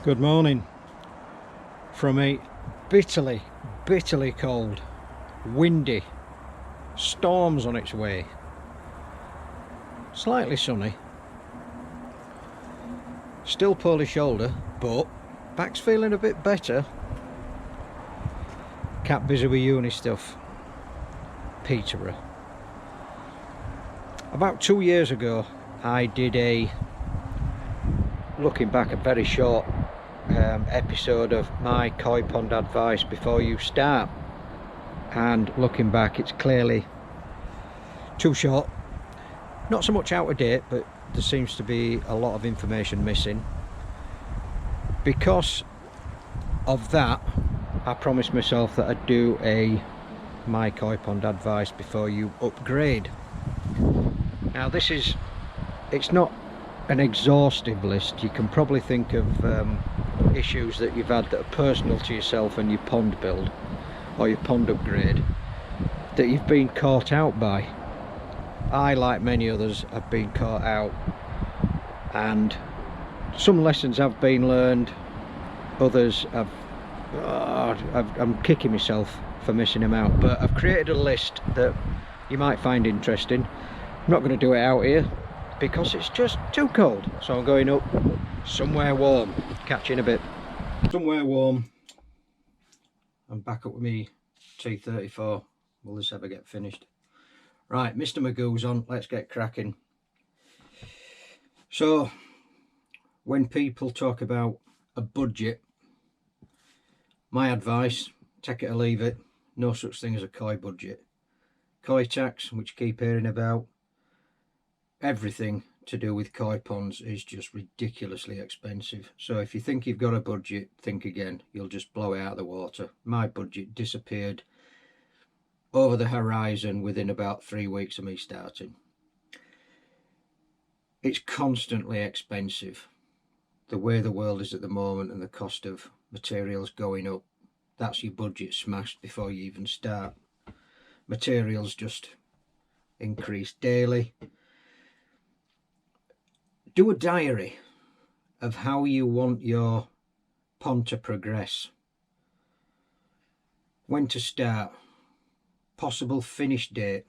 Good morning from a bitterly cold, windy, storms on its way, slightly sunny, still poorly shoulder, but back's feeling a bit better. Cat busy with uni stuff. Peterborough. About 2 years ago I did looking back, a very short episode of my koi pond advice before you start, and looking back it's clearly too short, not so much out of date, but there seems to be a lot of information missing. Because of that, I promised myself that I'd do my koi pond advice before you upgrade. Now it's not an exhaustive list. You can probably think of issues that you've had that are personal to yourself and your pond build or your pond upgrade that you've been caught out by. I, like many others, have been caught out, and some lessons have been learned, others have I'm kicking myself for missing them out. But I've created a list that you might find interesting. I'm not going to do it out here because it's just too cold, so I'm going up somewhere warm. Catch you in a bit. Somewhere warm. I'm back up with me T34. Will this ever get finished? Right, Mr. Magoo's on. Let's get cracking. So when people talk about a budget, my advice, take it or leave it, no such thing as a koi budget. Koi tax, which you keep hearing about, everything to do with koi ponds is just ridiculously expensive. So if you think you've got a budget, think again. You'll just blow it out of the water. My budget disappeared over the horizon within about 3 weeks of me starting. It's constantly expensive. The way the world is at the moment and the cost of materials going up, that's your budget smashed before you even start. Materials just increase daily. Do a diary of how you want your pond to progress, when to start, possible finish date.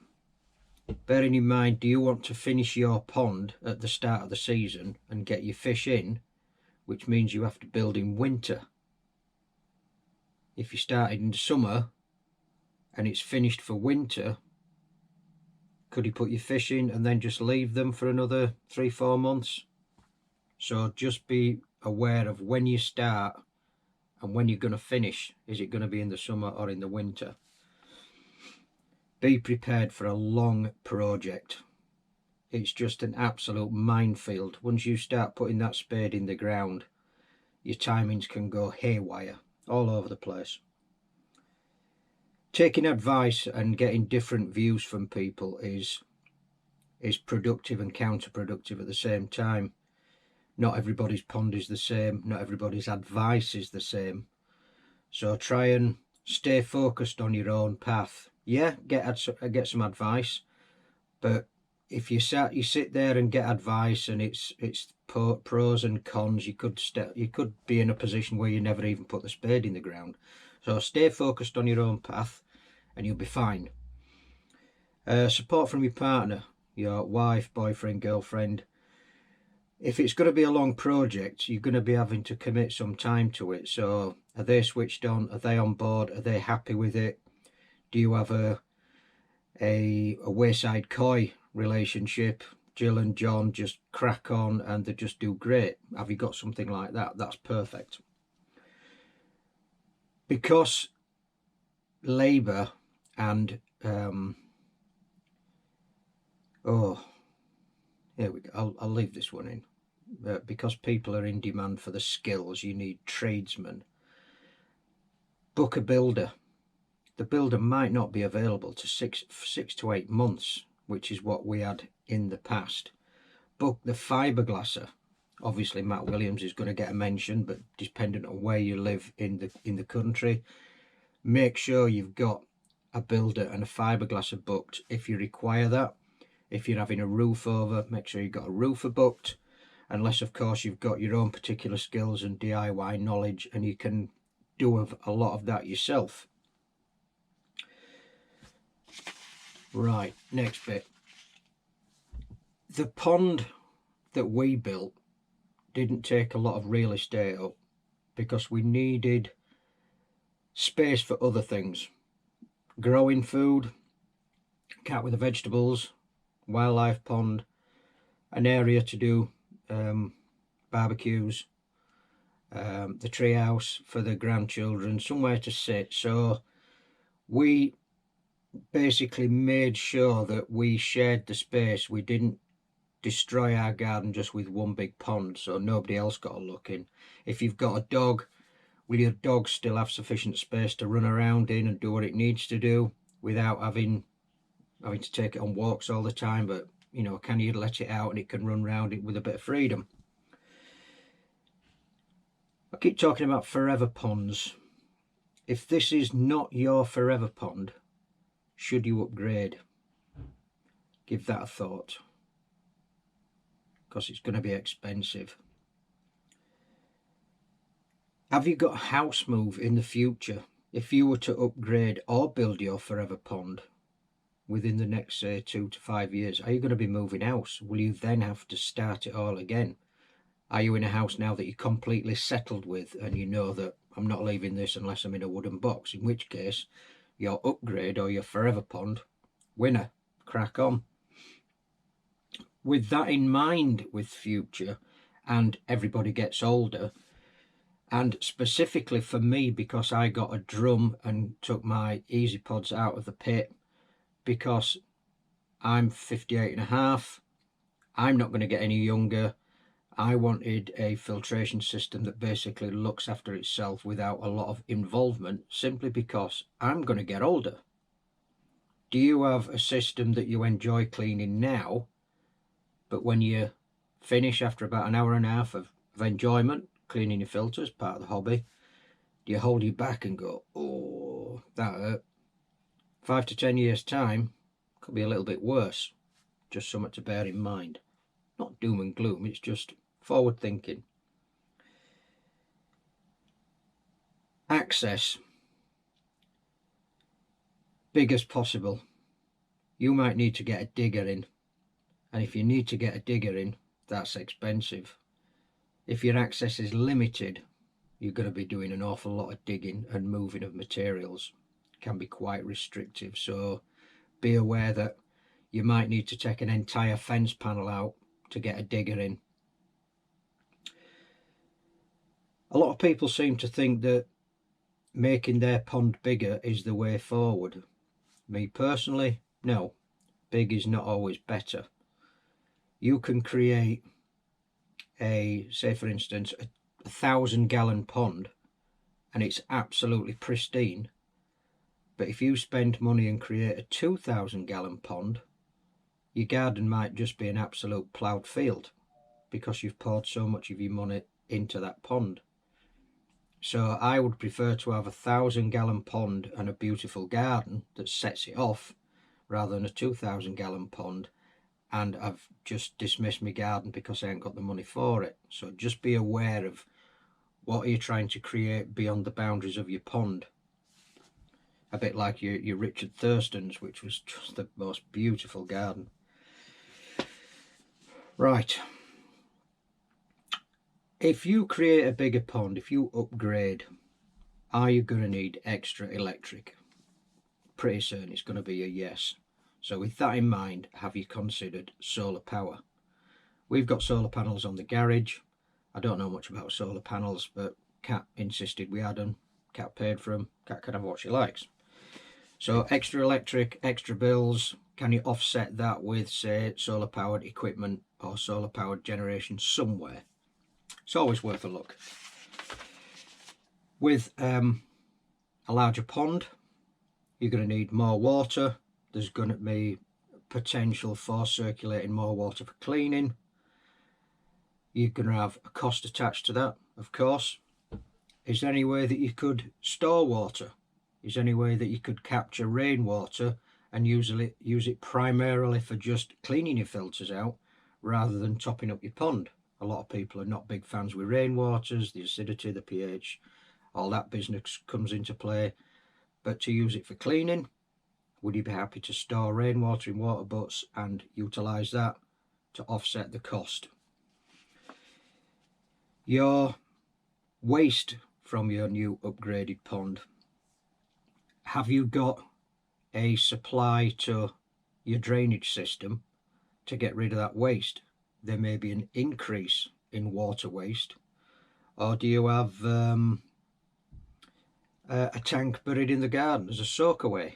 Bearing in mind, do you want to finish your pond at the start of the season and get your fish in, which means you have to build in winter? If you started in summer and it's finished for winter, could you put your fish in and then just leave them for another 3-4 months? So just be aware of when you start and when you're going to finish. Is it going to be in the summer or in the winter? Be prepared for a long project. It's just an absolute minefield. Once you start putting that spade in the ground, your timings can go haywire all over the place. Taking advice and getting different views from people is productive and counterproductive at the same time. Not everybody's pond is the same. Not everybody's advice is the same. So try and stay focused on your own path. Yeah, get some advice, but if you sit there and get advice and it's pros and cons, you could be in a position where you never even put the spade in the ground. So stay focused on your own path and you'll be fine. Support from your partner, your wife, boyfriend, girlfriend. If it's going to be a long project, you're going to be having to commit some time to it. So are they switched on? Are they on board? Are they happy with it? Do you have a wayside koi relationship? Jill and John just crack on and they just do great. Have you got something like that? That's perfect. Because labour and here we go. I'll leave this one in. Because people are in demand for the skills, you need tradesmen. Book a builder. The builder might not be available to 6 to 8 months, which is what we had in the past. Book the fiberglasser. Obviously Matt Williams is going to get a mention, but dependent on where you live in the country, make sure you've got a builder and a fiberglasser booked if you require that. If you're having a roof over, make sure you've got a roofer booked. unless of course you've got your own particular skills and DIY knowledge and you can do a lot of that yourself. Right, next bit. The pond that we built didn't take a lot of real estate up because we needed space for other things. Growing food, cat with the vegetables, wildlife pond, an area to do barbecues, the tree house for the grandchildren, somewhere to sit. So we basically made sure that we shared the space. We didn't destroy our garden just with one big pond, so nobody else got a look in. If you've got a dog, will your dog still have sufficient space to run around in and do what it needs to do without having to take it on walks all the time? But you know, can you let it out and it can run around it with a bit of freedom? I keep talking about forever ponds. If this is not your forever pond, should you upgrade? Give that a thought, because it's going to be expensive. Have you got a house move in the future? If you were to upgrade or build your forever pond within the next, say, 2 to 5 years, are you going to be moving house? Will you then have to start it all again? Are you in a house now that you're completely settled with and you know that I'm not leaving this unless I'm in a wooden box, in which case your upgrade or your forever pond, winner, crack on. With that in mind, with future, and everybody gets older, and specifically for me, because I got a drum and took my easy pods out of the pit, because I'm 58 and a half, I'm not going to get any younger. I wanted a filtration system that basically looks after itself without a lot of involvement, simply because I'm going to get older. Do you have a system that you enjoy cleaning now, but when you finish after about an hour and a half of enjoyment, cleaning your filters, part of the hobby, do you hold your back and go, oh, that hurt? 5 to 10 years time, could be a little bit worse. Just something to bear in mind. Not doom and gloom, it's just forward thinking. Access, big as possible. You might need to get a digger in, and if you need to get a digger in, that's expensive. If your access is limited, you're going to be doing an awful lot of digging and moving of materials. It can be quite restrictive, so be aware that you might need to take an entire fence panel out to get a digger in. A lot of people seem to think that making their pond bigger is the way forward. Me personally, no. Big is not always better. You can create a, say for instance, a 1,000-gallon pond and it's absolutely pristine. But if you spend money and create a 2,000-gallon pond, your garden might just be an absolute ploughed field because you've poured so much of your money into that pond. So I would prefer to have a 1,000-gallon pond and a beautiful garden that sets it off, rather than a 2,000-gallon pond and I've just dismissed my garden because I ain't got the money for it. So just be aware of what are you trying to create beyond the boundaries of your pond. A bit like your Richard Thurston's, which was just the most beautiful garden. Right. If you create a bigger pond, if you upgrade, are you going to need extra electric? Pretty certain it's going to be a yes. So with that in mind, have you considered solar power? We've got solar panels on the garage. I don't know much about solar panels, but Kat insisted we had them. Kat paid for them. Kat can have what she likes. So extra electric, extra bills, can you offset that with, say, solar powered equipment or solar powered generation somewhere? It's always worth a look. With a larger pond, you're going to need more water. There's going to be potential for circulating more water for cleaning. You're going to have a cost attached to that, of course. Is there any way that you could store water? Is there any way that you could capture rainwater and use it primarily for just cleaning your filters out rather than topping up your pond? A lot of people are not big fans with rainwaters, the acidity, the pH, all that business comes into play. But to use it for cleaning, would you be happy to store rainwater in water butts and utilise that to offset the cost? Your waste from your new upgraded pond, have you got a supply to your drainage system to get rid of that waste? There may be an increase in water waste. Or do you have a tank buried in the garden as a soak away?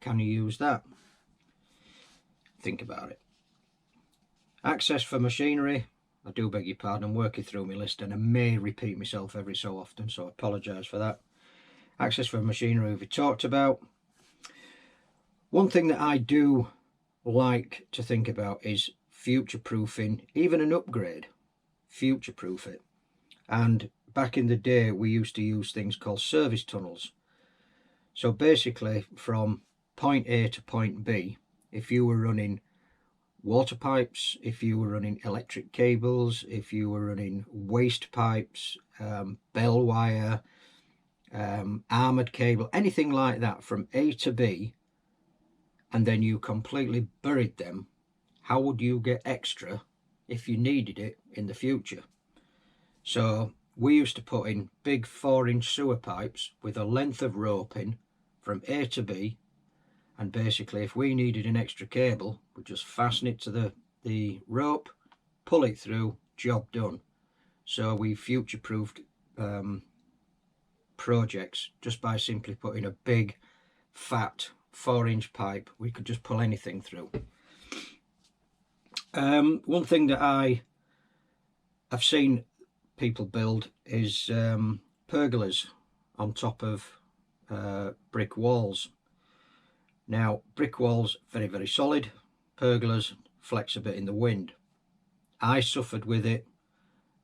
Can you use that? Think about it. Access for machinery, I do beg your pardon, I'm working through my list and I may repeat myself every so often, so I apologise for that. Access for machinery we've talked about. One thing that I do like to think about is future-proofing, even an upgrade, future-proof it. And back in the day we used to use things called service tunnels. So basically from point A to point B, if you were running water pipes, if you were running electric cables, if you were running waste pipes, bell wire, armoured cable, anything like that from A to B, and then you completely buried them, how would you get extra if you needed it in the future? So we used to put in big 4-inch sewer pipes with a length of rope in from A to B, and basically if we needed an extra cable, we'd just fasten it to the rope, pull it through, job done. So we future-proofed projects just by simply putting a big fat 4-inch pipe. We could just pull anything through. One thing that I've seen people build is pergolas on top of brick walls. Now brick walls very, very solid, pergolas flex a bit in the wind. I suffered with it.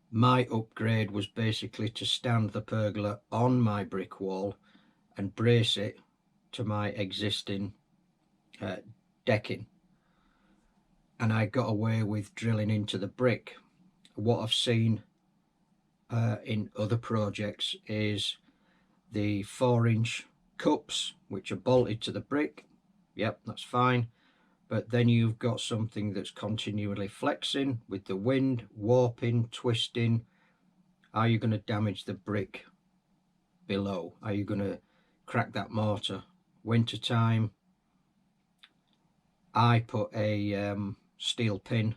My upgrade was basically to stand the pergola on my brick wall and brace it to my existing decking, and I got away with drilling into the brick. What I've seen in other projects is the 4-inch cups which are bolted to the brick. Yep, that's fine, but then you've got something that's continually flexing with the wind, warping, twisting. Are you going to damage the brick below? Are you going to crack that mortar? Winter time, I put a steel pin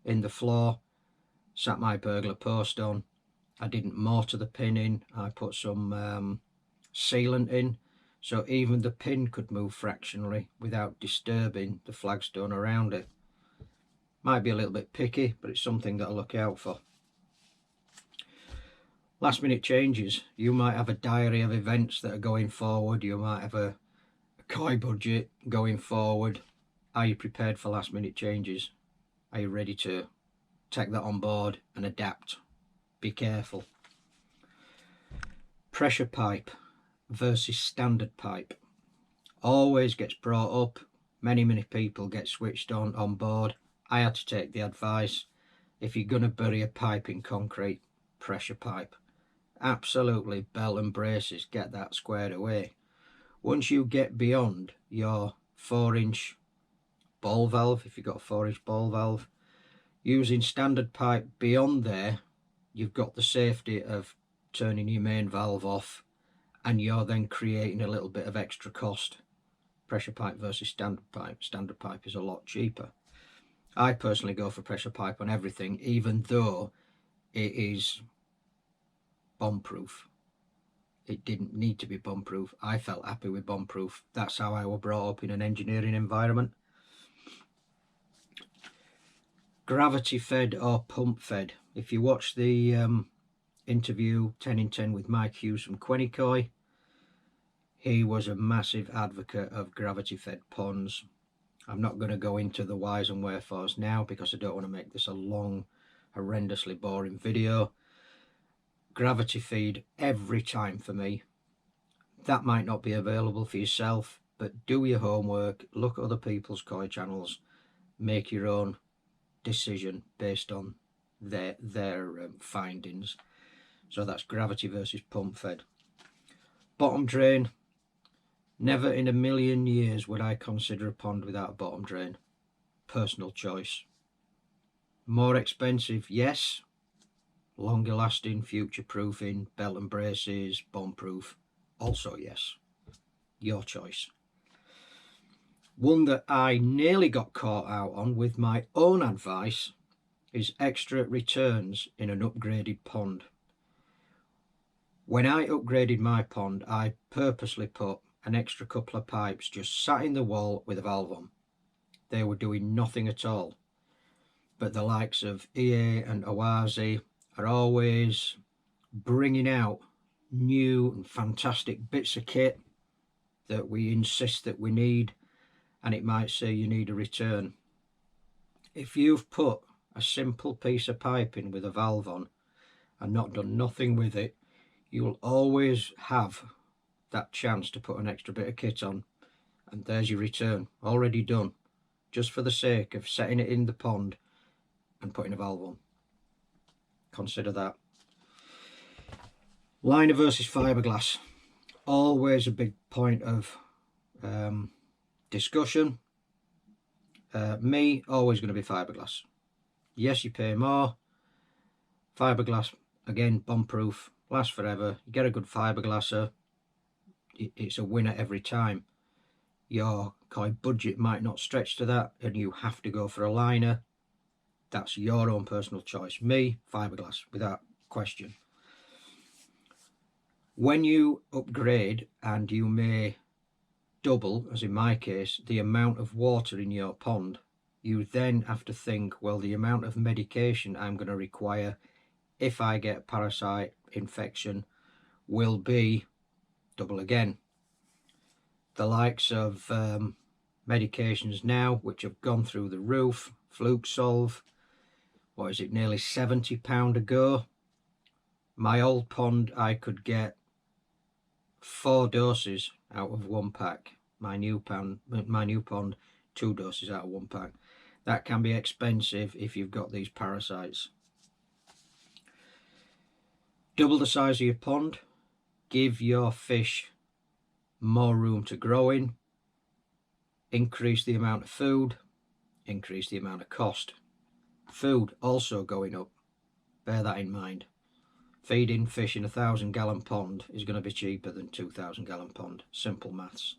in the floor, sat my burglar post on. I didn't mortar the pin in, I put some sealant in, so even the pin could move fractionally without disturbing the flagstone around it. Might be a little bit picky, but it's something that I look out for. Last minute changes. You might have a diary of events that are going forward. You might have a koi budget going forward. Are you prepared for last minute changes? Are you ready to take that on board and adapt? Be careful. Pressure pipe versus standard pipe always gets brought up. Many people get switched on board. I had to take the advice. If you're going to bury a pipe in concrete, pressure pipe. Absolutely belt and braces, get that squared away. Once you get beyond your 4-inch ball valve, if you've got a 4-inch ball valve, using standard pipe beyond there, you've got the safety of turning your main valve off, and you're then creating a little bit of extra cost. Pressure pipe versus standard pipe. Standard pipe is a lot cheaper. I personally go for pressure pipe on everything, even though it is bomb-proof. It didn't need to be bomb-proof. I felt happy with bomb-proof. That's how I was brought up in an engineering environment. Gravity fed or pump fed. If you watch the interview 10 in 10 with Mike Hughes from Quenicoi, he was a massive advocate of gravity fed ponds. I'm not going to go into the whys and wherefores now because I don't want to make this a long, horrendously boring video. Gravity feed every time for me. That might not be available for yourself, but do your homework, look at other people's koi channels, make your own decision based on their findings. So that's gravity versus pump fed. Bottom drain, never in a million years would I consider a pond without a bottom drain. Personal choice. More expensive, yes. Longer lasting, future proofing, belt and braces, bomb proof, also yes. Your choice. One that I nearly got caught out on with my own advice is extra returns in an upgraded pond. When I upgraded my pond, I purposely put an extra couple of pipes just sat in the wall with a valve on. They were doing nothing at all. But the likes of EA and Oazi are always bringing out new and fantastic bits of kit that we insist that we need, and it might say you need a return. If you've put a simple piece of piping with a valve on and not done nothing with it, you'll always have that chance to put an extra bit of kit on, and there's your return already done, just for the sake of setting it in the pond and putting a valve on. Consider that. Liner versus fiberglass, always a big point of discussion. Me, always going to be fiberglass. Yes, you pay more. Fiberglass, again, bomb proof, lasts forever. You get a good fiberglasser, it's a winner every time. Your coin budget might not stretch to that and you have to go for a liner. That's your own personal choice. Me, fiberglass, without question. When you upgrade, and you may double, as in my case, the amount of water in your pond, you then have to think, well, the amount of medication I'm going to require if I get parasite infection will be double again. The likes of medications now which have gone through the roof, Fluke Solve, what is it, nearly £70 a go. My old pond, I could get 4 doses out of 1 pack. My new pond, 2 doses out of 1 pack. That can be expensive if you've got these parasites. Double the size of your pond, give your fish more room to grow in, increase the amount of food, increase the amount of cost. Food also going up, bear that in mind. Feeding fish in a 1,000 gallon pond is going to be cheaper than 2,000 gallon pond, simple maths.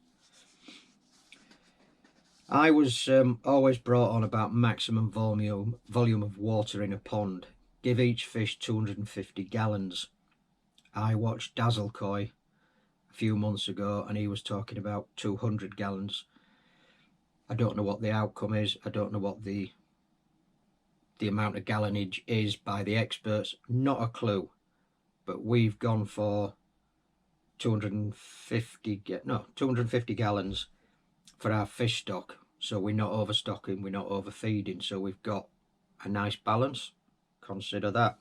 I was always brought on about maximum volume of water in a pond. Give each fish 250 gallons. I watched Dazzle Koi a few months ago and he was talking about 200 gallons. I don't know what the outcome is. I don't know what the amount of gallonage is by the experts. Not a clue. But we've gone for 250 gallons for our fish stock. So we're not overstocking, we're not overfeeding. So we've got a nice balance. Consider that.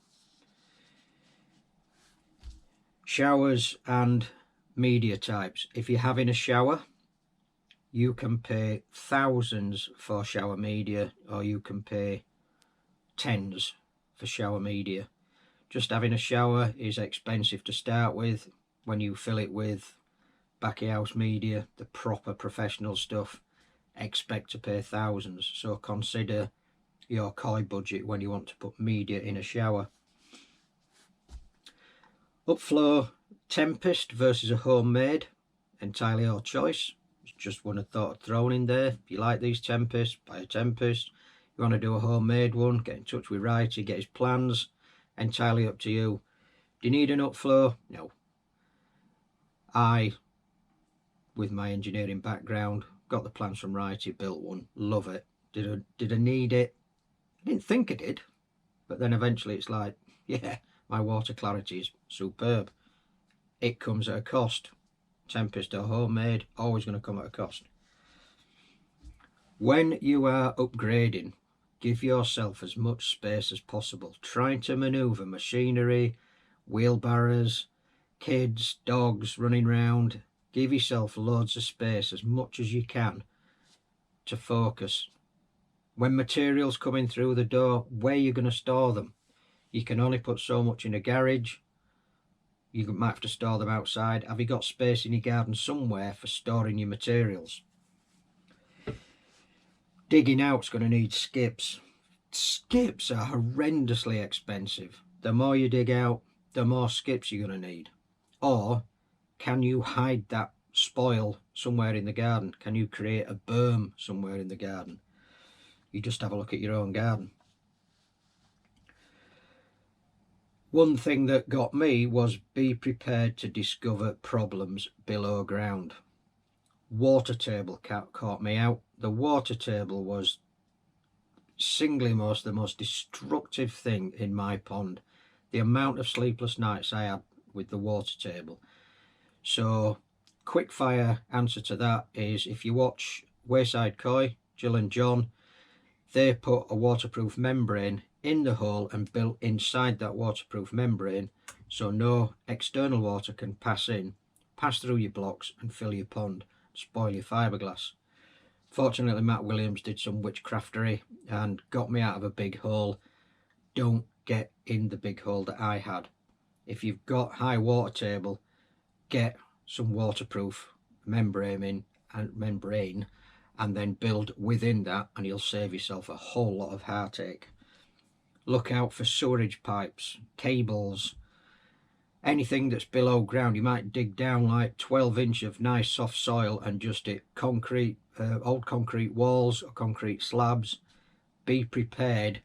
Showers and media types. If you're having a shower, you can pay thousands for shower media, or you can pay tens for shower media. Just having a shower is expensive to start with. When you fill it with back of house media, the proper professional stuff, expect to pay thousands. So consider your koi budget when you want to put media in a shower. Upflow Tempest versus a homemade, entirely your choice. It's just one I thought I'd thrown in there. If you like these Tempests, buy a Tempest. You want to do a homemade one, get in touch with Righty, get his plans. Entirely up to you. Do you need an upflow? No. I, with my engineering background, got the plans from Righty, built one, love it. Did I need it? I didn't think I did, but then eventually it's like, yeah, my water clarity is superb. It comes at a cost. Tempest or homemade, always going to come at a cost. When you are upgrading, give yourself as much space as possible. Trying to maneuver machinery, wheelbarrows, kids, dogs running around. Give yourself loads of space, as much as you can, to focus. When materials coming through the door, where are you going to store them? You can only put so much in a garage. You might have to store them outside. Have you got space in your garden somewhere for storing your materials? Digging out's going to need skips. Skips are horrendously expensive. The more you dig out, the more skips you're going to need. Or can you hide that spoil somewhere in the garden? Can you create a berm somewhere in the garden? You just have a look at your own garden. One thing that got me was be prepared to discover problems below ground. Water table caught me out. The water table was singly the most destructive thing in my pond. The amount of sleepless nights I had with the water table. So quick fire answer to that is, if you watch Wayside Koi, Jill and John, they put a waterproof membrane in the hole and built inside that waterproof membrane so no external water can pass through your blocks and fill your pond, spoil your fiberglass. Fortunately, Matt Williams did some witchcraftery and got me out of a big hole. Don't get in the big hole that I had. If you've got high water table, get some waterproof membrane and then build within that, and you'll save yourself a whole lot of heartache. Look out for sewerage pipes, cables, anything that's below ground. You might dig down like 12 inch of nice soft soil and just hit concrete, old concrete walls or concrete slabs. Be prepared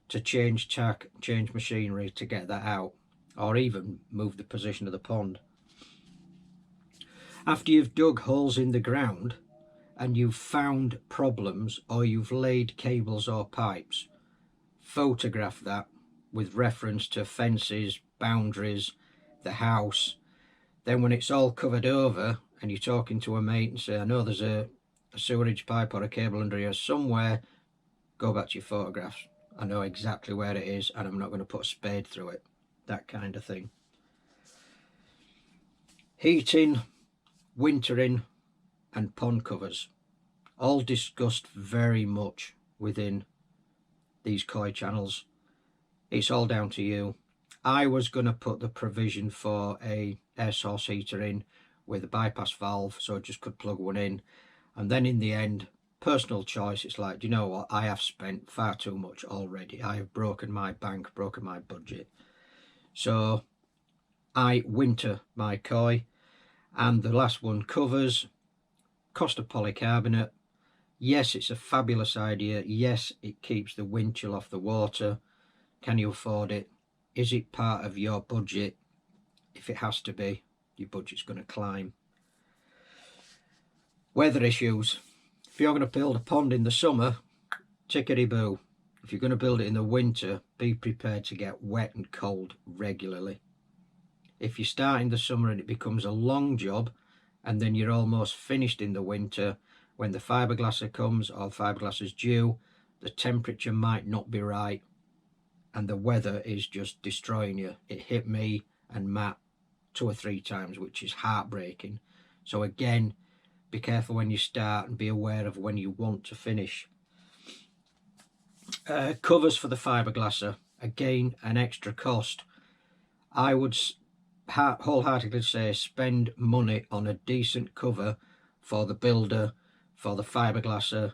to change tack, change machinery to get that out, or even move the position of the pond. After you've dug holes in the ground and you've found problems, or you've laid cables or pipes, photograph that with reference to fences, boundaries, the house. Then when it's all covered over and you're talking to a mate and say, I know there's a sewerage pipe or a cable under here somewhere, go back to your photographs. I know exactly where it is and I'm not going to put a spade through it. That kind of thing. Heating, wintering and pond covers, all discussed very much within these koi channels. It's all down to you. I was going to put the provision for a air source heater in with a bypass valve, so I just could plug one in, and then in the end, personal choice, it's like, do you know what, I have spent far too much already. I have broken my bank, broken my budget. So I winter my koi, and the last one covers, cost of polycarbonate. Yes, it's a fabulous idea. Yes, it keeps the wind chill off the water. Can you afford it? Is it part of your budget? If it has to be, your budget's going to climb. Weather issues. If you're going to build a pond in the summer, tickety-boo. If you're going to build it in the winter, be prepared to get wet and cold regularly. If you start in the summer and it becomes a long job, and then you're almost finished in the winter, when the fiberglasser comes or fiberglass is due, the temperature might not be right and the weather is just destroying you. It hit me and Matt 2 or 3 times, which is heartbreaking. So again, be careful when you start and be aware of when you want to finish. Covers for the fiberglasser, again an extra cost. I would wholeheartedly say spend money on a decent cover for the builder, for the fiberglasser,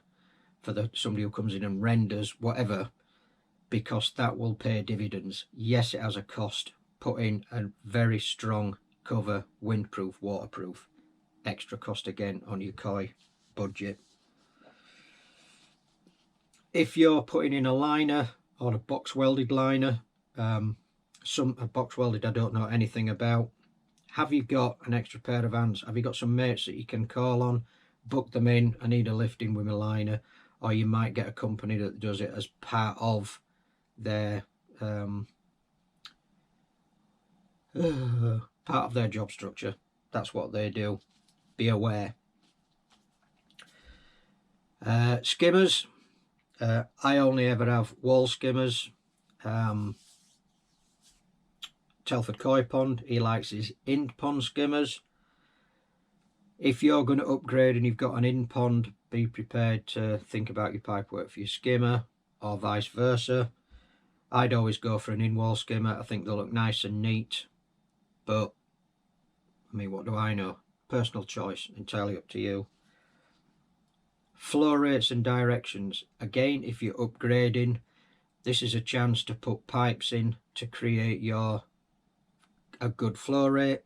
for somebody who comes in and renders, whatever, because that will pay dividends. Yes, it has a cost. Put in a very strong cover, windproof, waterproof. Extra cost again on your koi budget. If you're putting in a liner or a box welded liner, a box welded I don't know anything about, have you got an extra pair of hands? Have you got some mates that you can call on, book them in, I need a lift in with my liner? Or you might get a company that does it as part of their job structure. That's what they do. Be aware. Skimmers. I only ever have wall skimmers. Telford Koi Pond, he likes his in pond skimmers. If you're going to upgrade and you've got an in pond, be prepared to think about your pipework for your skimmer, or vice versa. I'd always go for an in-wall skimmer. I think they look nice and neat, but I mean, what do I know? Personal choice, entirely up to you. Flow rates and directions. Again, if you're upgrading, this is a chance to put pipes in to create a good flow rate.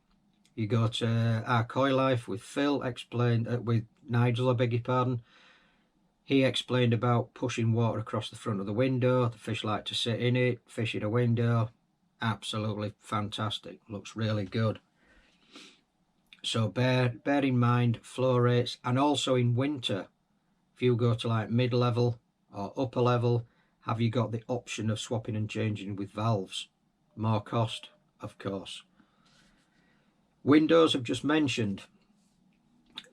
You go to Our Koi Life with Phil, with Nigel, I beg your pardon. He explained about pushing water across the front of the window. The fish like to sit in it, fish in a window. Absolutely fantastic. Looks really good. So bear in mind flow rates, and also in winter, if you go to like mid-level or upper level, have you got the option of swapping and changing with valves? More cost, of course. Windows I've just mentioned.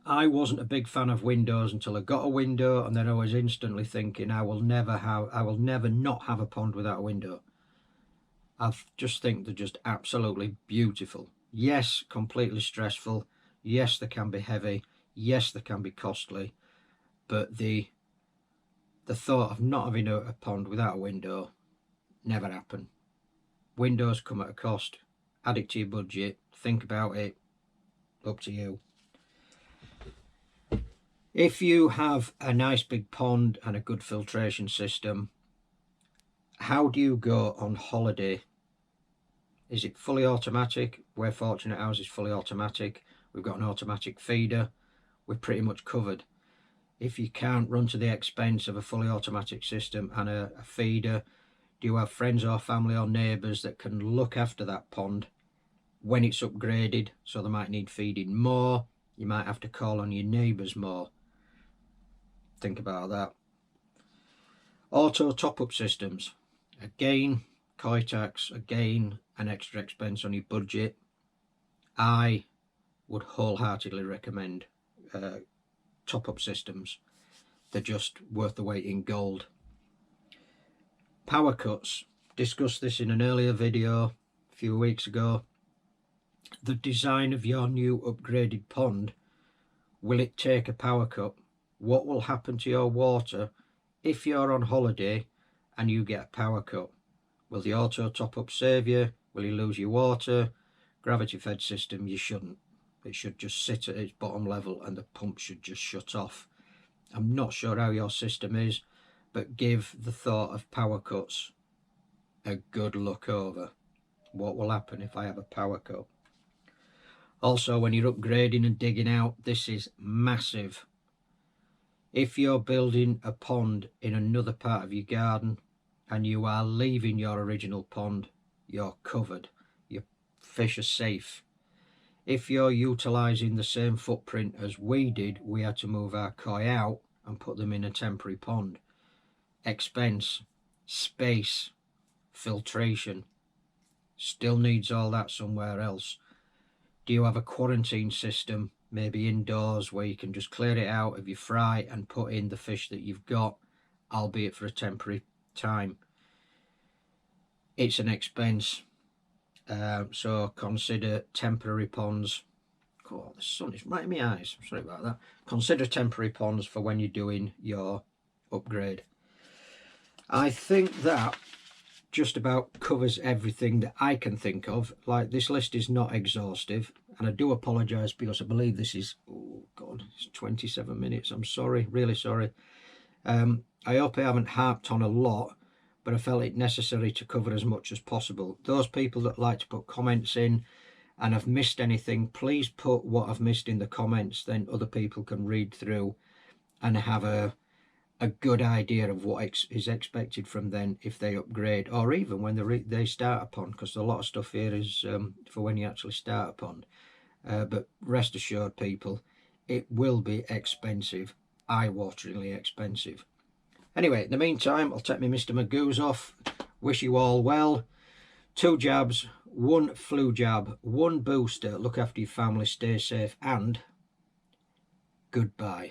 I wasn't a big fan of windows until I got a window, and then I was instantly thinking I will never not have a pond without a window. I just think they're just absolutely beautiful. Yes, completely stressful. Yes, they can be heavy. Yes, they can be costly. But the thought of not having a pond without a window never happened. Windows come at a cost. Add it to your budget. Think about it. Up to you. If you have a nice big pond and a good filtration system, how do you go on holiday? Is it fully automatic? We're fortunate ours is fully automatic. We've got an automatic feeder. We're pretty much covered. If you can't run to the expense of a fully automatic system and a feeder, do you have friends or family or neighbours that can look after that pond when it's upgraded? So they might need feeding more. You might have to call on your neighbours more. Think about that. Auto top-up systems. Again, koi tax, again, an extra expense on your budget. I would wholeheartedly recommend top-up systems. They're just worth the weight in gold. Power cuts. Discussed this in an earlier video a few weeks ago. The design of your new upgraded pond, will it take a power cut? What will happen to your water if you're on holiday and you get a power cut? Will the auto top-up save you? Will you lose your water? Gravity fed system, you shouldn't. It should just sit at its bottom level and the pump should just shut off. I'm not sure how your system is, but give the thought of power cuts a good look over. What will happen if I have a power cut? Also, when you're upgrading and digging out, this is massive. If you're building a pond in another part of your garden and you are leaving your original pond, you're covered. Your fish are safe. If you're utilising the same footprint as we did, we had to move our koi out and put them in a temporary pond. Expense, space, filtration. Still needs all that somewhere else. Do you have a quarantine system, maybe indoors, where you can just clear it out of your fry and put in the fish that you've got, albeit for a temporary time? It's an expense. So consider temporary ponds. Oh, the sun is right in my eyes. Sorry about that. Consider temporary ponds for when you're doing your upgrade. I think that just about covers everything that I can think of. Like, this list is not exhaustive, and I do apologise because I believe this is, oh god, it's 27 minutes. I'm sorry, really sorry. I hope I haven't harped on a lot, but I felt it necessary to cover as much as possible. Those people that like to put comments in and have missed anything, please put what I've missed in the comments, then other people can read through and have a good idea of what is expected from them if they upgrade, or even when they start a pond, because a lot of stuff here is for when you actually start a pond. But rest assured, people, it will be expensive, eye-wateringly expensive. Anyway, in the meantime, I'll take my Mr. Magoo's off. Wish you all well. 2 jabs, 1 flu jab, 1 booster. Look after your family, stay safe, and goodbye.